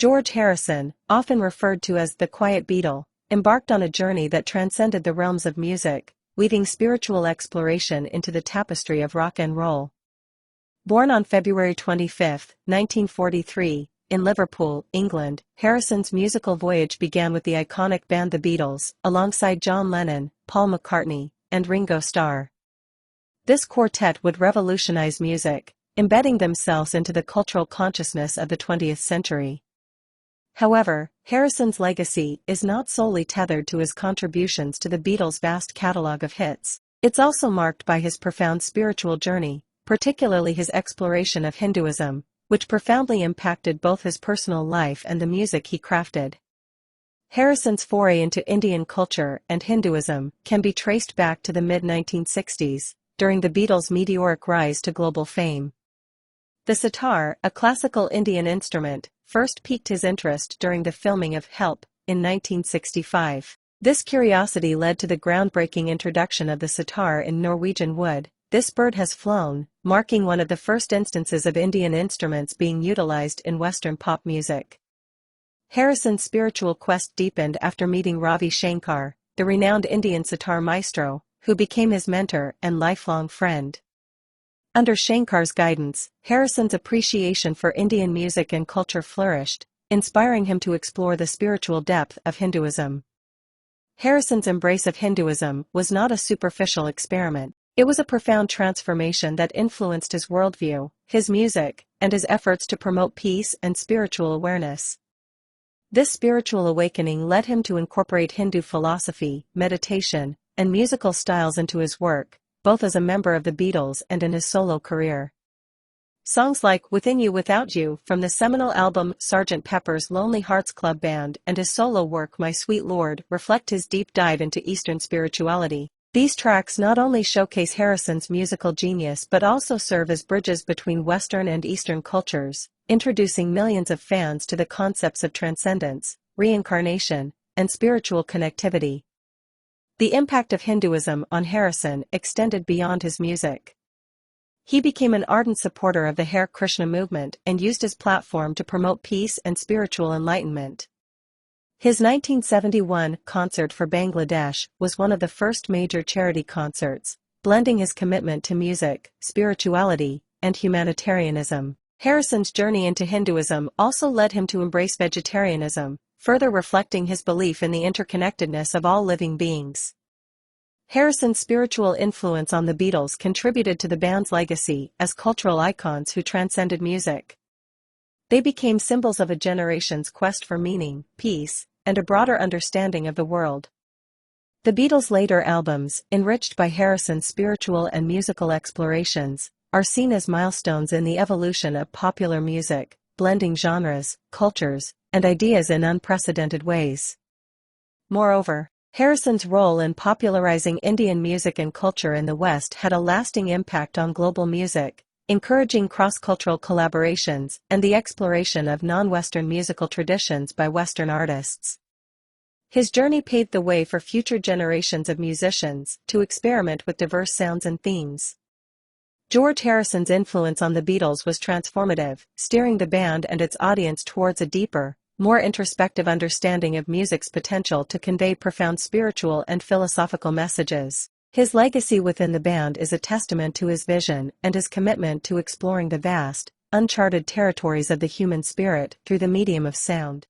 George Harrison, often referred to as the Quiet Beatle, embarked on a journey that transcended the realms of music, weaving spiritual exploration into the tapestry of rock and roll. Born on February 25, 1943, in Liverpool, England, Harrison's musical voyage began with the iconic band The Beatles, alongside John Lennon, Paul McCartney, and Ringo Starr. This quartet would revolutionize music, embedding themselves into the cultural consciousness of the 20th century. However, Harrison's legacy is not solely tethered to his contributions to the Beatles' vast catalogue of hits. It's also marked by his profound spiritual journey, particularly his exploration of Hinduism, which profoundly impacted both his personal life and the music he crafted. Harrison's foray into Indian culture and Hinduism can be traced back to the mid-1960s, during the Beatles' meteoric rise to global fame. The sitar, a classical Indian instrument, first piqued his interest during the filming of Help, in 1965. This curiosity led to the groundbreaking introduction of the sitar in Norwegian wood. This bird has flown, marking one of the first instances of Indian instruments being utilized in Western pop music. Harrison's spiritual quest deepened after meeting Ravi Shankar, the renowned Indian sitar maestro, who became his mentor and lifelong friend. Under Shankar's guidance, Harrison's appreciation for Indian music and culture flourished, inspiring him to explore the spiritual depth of Hinduism. Harrison's embrace of Hinduism was not a superficial experiment. It was a profound transformation that influenced his worldview, his music, and his efforts to promote peace and spiritual awareness. This spiritual awakening led him to incorporate Hindu philosophy, meditation, and musical styles into his work, both as a member of the Beatles and in his solo career. Songs like Within You Without You from the seminal album Sgt. Pepper's Lonely Hearts Club Band and his solo work My Sweet Lord reflect his deep dive into Eastern spirituality. These tracks not only showcase Harrison's musical genius but also serve as bridges between Western and Eastern cultures, introducing millions of fans to the concepts of transcendence, reincarnation, and spiritual connectivity. The impact of Hinduism on Harrison extended beyond his music. He became an ardent supporter of the Hare Krishna movement and used his platform to promote peace and spiritual enlightenment. His 1971 concert for Bangladesh was one of the first major charity concerts, blending his commitment to music, spirituality, and humanitarianism. Harrison's journey into Hinduism also led him to embrace vegetarianism, further reflecting his belief in the interconnectedness of all living beings. Harrison's spiritual influence on the Beatles contributed to the band's legacy as cultural icons who transcended music. They became symbols of a generation's quest for meaning, peace, and a broader understanding of the world. The Beatles' later albums, enriched by Harrison's spiritual and musical explorations, are seen as milestones in the evolution of popular music, blending genres, cultures, and ideas in unprecedented ways. Moreover, Harrison's role in popularizing Indian music and culture in the West had a lasting impact on global music, encouraging cross-cultural collaborations and the exploration of non-Western musical traditions by Western artists. His journey paved the way for future generations of musicians to experiment with diverse sounds and themes. George Harrison's influence on the Beatles was transformative, steering the band and its audience towards a deeper, more introspective understanding of music's potential to convey profound spiritual and philosophical messages. His legacy within the band is a testament to his vision and his commitment to exploring the vast, uncharted territories of the human spirit through the medium of sound.